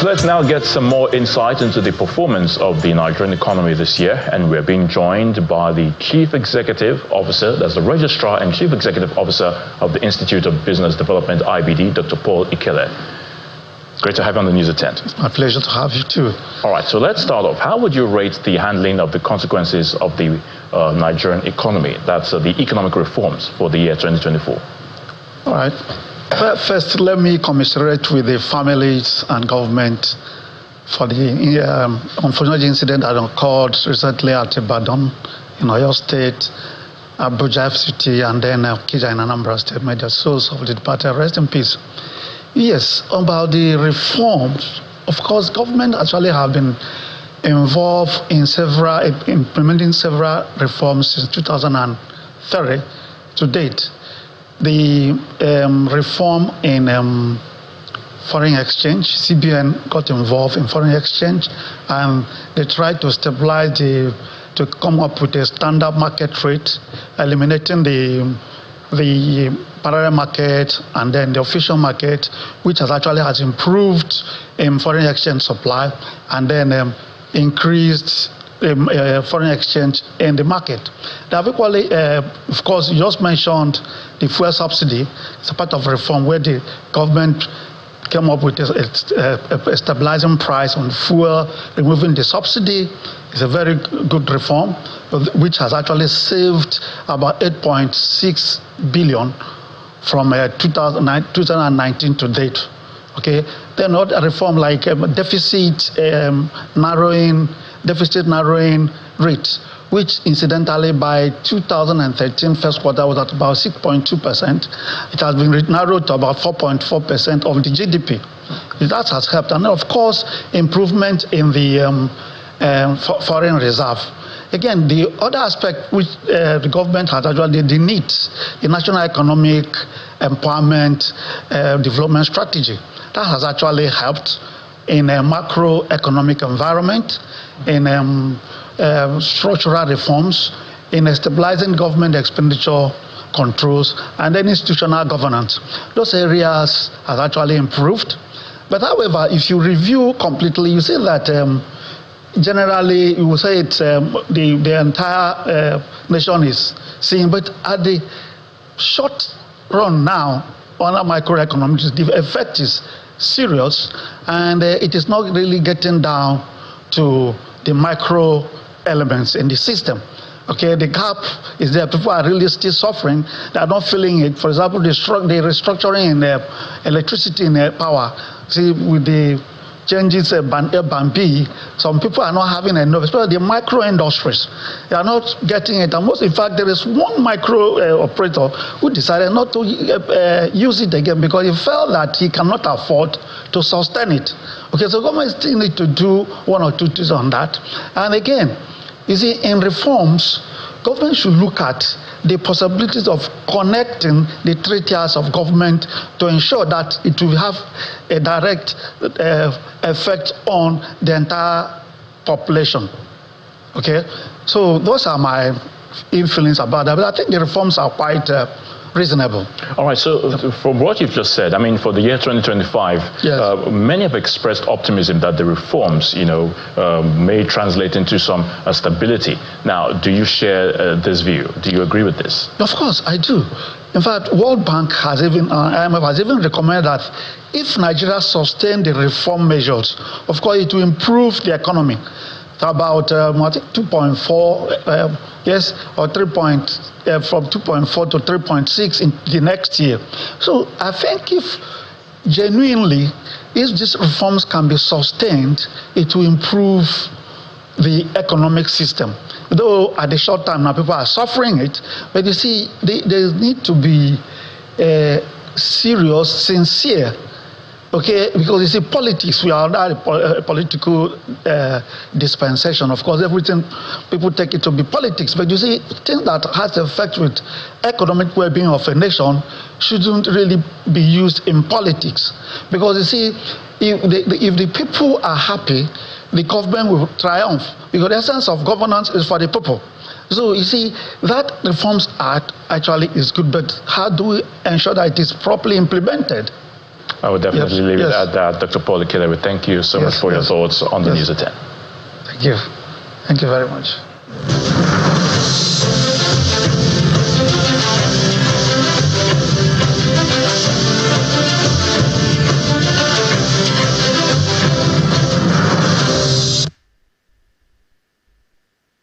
So let's now get some more insight into the performance of the Nigerian economy this year, and we're being joined by the Chief Executive Officer, that's the Registrar and Chief Executive Officer of the Institute of Business Development, IBD, Dr. Paul Ikele. It's great to have you on the News at 10. It's my pleasure to have you too. All right, so let's start off. How would you rate the handling of the consequences of the Nigerian economy, that's the economic reforms for the year 2024? All right. Well, first, let me commiserate with the families and government for the unfortunate incident that occurred recently at Ibadan in Oyo State, Abuja FCT, and then Kija in Anambra State. May the souls of the departed rest in peace. Yes, about the reforms, of course, government actually have been involved in implementing several reforms since 2003 to date. The reform in foreign exchange, CBN got involved in foreign exchange, and they tried to stabilize to come up with a standard market rate, eliminating the parallel market and then the official market, which has improved in foreign exchange supply, and then increased foreign exchange in the market. They have equally, of course, you just mentioned the fuel subsidy. It's a part of reform where the government came up with a stabilizing price on fuel, removing the subsidy. It's a very good reform, which has actually saved about 8.6 billion from 2019 to date. Okay, then not a reform like deficit narrowing rate, which incidentally by 2013 first quarter was at about 6.2%. It has been narrowed to about 4.4% of the GDP. That has helped, and of course, improvement in the foreign reserve. Again, the other aspect which the government has actually the needs, the national economic empowerment development strategy, that has actually helped in a macroeconomic environment, in structural reforms, in stabilizing government expenditure controls, and then institutional governance. Those areas have actually improved. But however, if you review completely, you see that generally, you will say it's the entire nation is seeing, but at the short run now, on a microeconomics, the effect is serious, and it is not really getting down to the micro elements in the system. Okay, the gap is there. People are really still suffering. They are not feeling it. For example, the restructuring in electricity and power. See, with the changes ban B, some people are not having enough, especially the micro industries. They are not getting it. And most, in fact, there is one micro operator who decided not to use it again because he felt that he cannot afford to sustain it. Okay, so government still need to do one or two things on that. And again, you see, in reforms, government should look at the possibilities of connecting the three tiers of government to ensure that it will have a direct effect on the entire population. Okay, so those are my feelings about that. But I think the reforms are quite reasonable. All right, so from what you've just said, I mean, for the year 2025, yes, many have expressed optimism that the reforms, may translate into some stability. Now, do you share this view? Do you agree with this? Of course, I do. In fact, World Bank has even, IMF has even recommended that if Nigeria sustain the reform measures, of course, it will improve the economy. About I think 2.4, yes, or 3 from 2.4 to 3.6 in the next year. So I think if genuinely, if these reforms can be sustained, it will improve the economic system. Though at the short time now people are suffering it, but you see, there need to be serious, sincere. Okay, because you see, politics, we are not a political dispensation. Of course, everything, people take it to be politics. But you see, things that has effect with economic well-being of a nation shouldn't really be used in politics. Because you see, if the people are happy, the government will triumph. Because the essence of governance is for the people. So you see, that Reforms Act actually is good, but how do we ensure that it is properly implemented? I would definitely leave it at that. Dr. Paul Ikelewe, thank you so much for your thoughts on the news at 10. Thank you. Thank you very much.